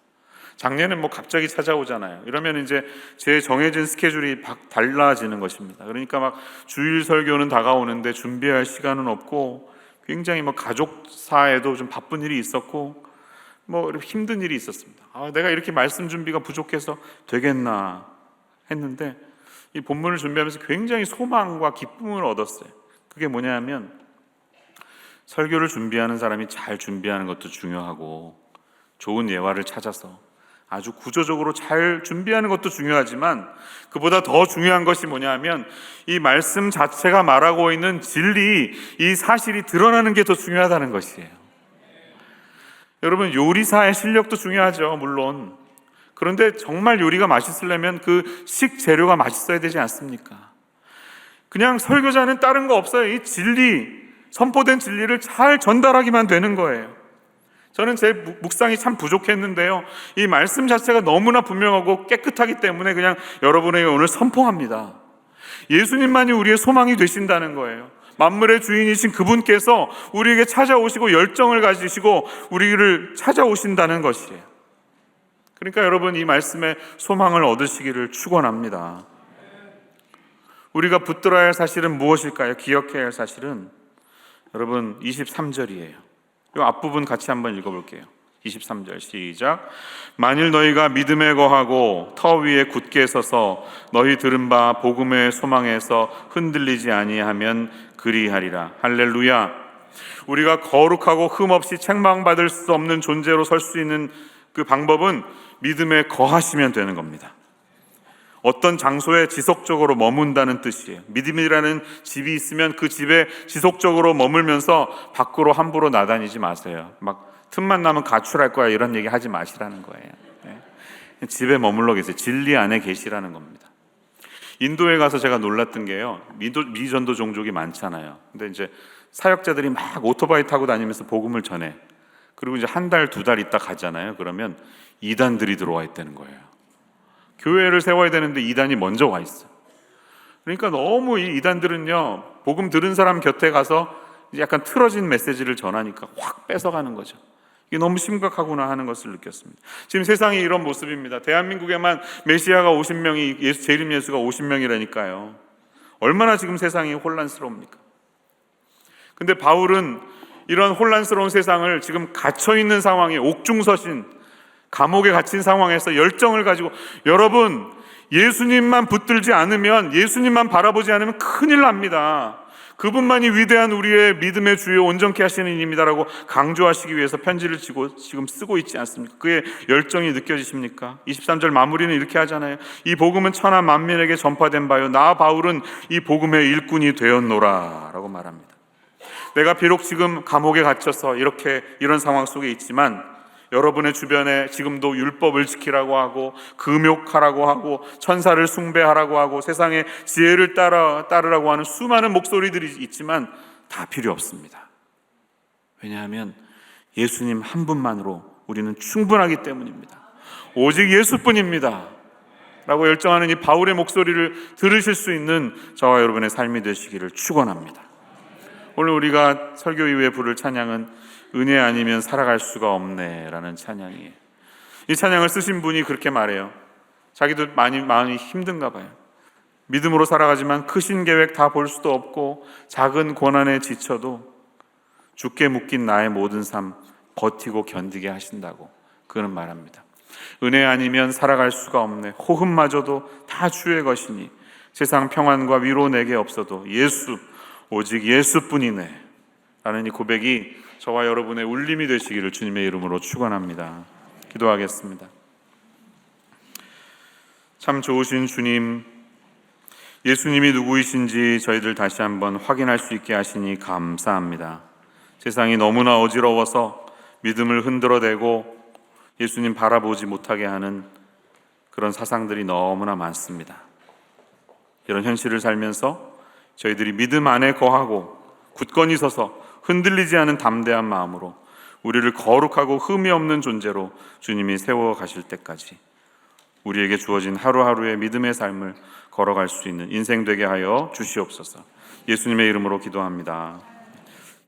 장례는 뭐 갑자기 찾아오잖아요. 이러면 이제 제 정해진 스케줄이 달라지는 것입니다. 그러니까 막 주일 설교는 다가오는데 준비할 시간은 없고, 굉장히 뭐 가족사에도 좀 바쁜 일이 있었고, 뭐 힘든 일이 있었습니다. 내가 이렇게 말씀 준비가 부족해서 되겠나 했는데, 이 본문을 준비하면서 굉장히 소망과 기쁨을 얻었어요. 그게 뭐냐면, 설교를 준비하는 사람이 잘 준비하는 것도 중요하고, 좋은 예화를 찾아서 아주 구조적으로 잘 준비하는 것도 중요하지만, 그보다 더 중요한 것이 뭐냐면 이 말씀 자체가 말하고 있는 진리, 이 사실이 드러나는 게 더 중요하다는 것이에요. 여러분, 요리사의 실력도 중요하죠, 물론. 그런데 정말 요리가 맛있으려면 그 식재료가 맛있어야 되지 않습니까? 그냥 설교자는 다른 거 없어요. 이 진리, 선포된 진리를 잘 전달하기만 되는 거예요. 저는 제 묵상이 참 부족했는데요, 이 말씀 자체가 너무나 분명하고 깨끗하기 때문에 그냥 여러분에게 오늘 선포합니다. 예수님만이 우리의 소망이 되신다는 거예요. 만물의 주인이신 그분께서 우리에게 찾아오시고 열정을 가지시고 우리를 찾아오신다는 것이에요. 그러니까 여러분, 이 말씀에 소망을 얻으시기를 축원합니다. 우리가 붙들어야 할 사실은 무엇일까요? 기억해야 할 사실은 여러분 23절이에요. 이 앞부분 같이 한번 읽어볼게요. 23절 시작. 만일 너희가 믿음에 거하고 터 위에 굳게 서서 너희 들은 바 복음의 소망에서 흔들리지 아니하면 그리하리라. 할렐루야. 우리가 거룩하고 흠없이 책망받을 수 없는 존재로 설 수 있는 그 방법은 믿음에 거하시면 되는 겁니다. 어떤 장소에 지속적으로 머문다는 뜻이에요. 믿음이라는 집이 있으면 그 집에 지속적으로 머물면서 밖으로 함부로 나다니지 마세요. 막 틈만 나면 가출할 거야 이런 얘기 하지 마시라는 거예요. 네. 집에 머물러 계세요. 진리 안에 계시라는 겁니다. 인도에 가서 제가 놀랐던 게요, 미전도 종족이 많잖아요. 근데 이제 사역자들이 막 오토바이 타고 다니면서 복음을 전해. 그리고 이제 한 달, 두 달 있다 가잖아요. 그러면 이단들이 들어와 있다는 거예요. 교회를 세워야 되는데 이단이 먼저 와 있어. 그러니까 너무 이 이단들은요, 복음 들은 사람 곁에 가서 약간 틀어진 메시지를 전하니까 확 뺏어가는 거죠. 이게 너무 심각하구나 하는 것을 느꼈습니다. 지금 세상이 이런 모습입니다. 대한민국에만 메시아가 50명이, 재림 예수가 50명이라니까요. 얼마나 지금 세상이 혼란스러웁니까? 근데 바울은 이런 혼란스러운 세상을 지금 갇혀있는 상황에, 옥중서신 감옥에 갇힌 상황에서 열정을 가지고, 여러분 예수님만 붙들지 않으면, 예수님만 바라보지 않으면 큰일 납니다. 그분만이 위대한 우리의 믿음의 주요 온전케 하시는 이입니다라고 강조하시기 위해서 편지를 지금 쓰고 있지 않습니까? 그의 열정이 느껴지십니까? 23절 마무리는 이렇게 하잖아요. 이 복음은 천하 만민에게 전파된 바요 나 바울은 이 복음의 일꾼이 되었노라 라고 말합니다. 내가 비록 지금 감옥에 갇혀서 이런 상황 속에 있지만, 여러분의 주변에 지금도 율법을 지키라고 하고 금욕하라고 하고 천사를 숭배하라고 하고 세상의 지혜를 따르라고 하는 수많은 목소리들이 있지만 다 필요 없습니다. 왜냐하면 예수님 한 분만으로 우리는 충분하기 때문입니다. 오직 예수뿐입니다 라고 열정하는 이 바울의 목소리를 들으실 수 있는 저와 여러분의 삶이 되시기를 축원합니다. 오늘 우리가 설교 이후에 부를 찬양은 은혜 아니면 살아갈 수가 없네 라는 찬양이에요. 이 찬양을 쓰신 분이 그렇게 말해요. 자기도 마음이 힘든가 봐요. 믿음으로 살아가지만 크신 계획 다 볼 수도 없고 작은 고난에 지쳐도 주께 묶인 나의 모든 삶 버티고 견디게 하신다고 그는 말합니다. 은혜 아니면 살아갈 수가 없네. 호흡마저도 다 주의 것이니 세상 평안과 위로 내게 없어도 오직 예수뿐이네 라는 이 고백이 저와 여러분의 울림이 되시기를 주님의 이름으로 축원합니다. 기도하겠습니다. 참 좋으신 주님, 예수님이 누구이신지 저희들 다시 한번 확인할 수 있게 하시니 감사합니다. 세상이 너무나 어지러워서 믿음을 흔들어대고 예수님 바라보지 못하게 하는 그런 사상들이 너무나 많습니다. 이런 현실을 살면서 저희들이 믿음 안에 거하고 굳건히 서서 흔들리지 않은 담대한 마음으로 우리를 거룩하고 흠이 없는 존재로 주님이 세워 가실 때까지 우리에게 주어진 하루하루의 믿음의 삶을 걸어갈 수 있는 인생 되게 하여 주시옵소서. 예수님의 이름으로 기도합니다.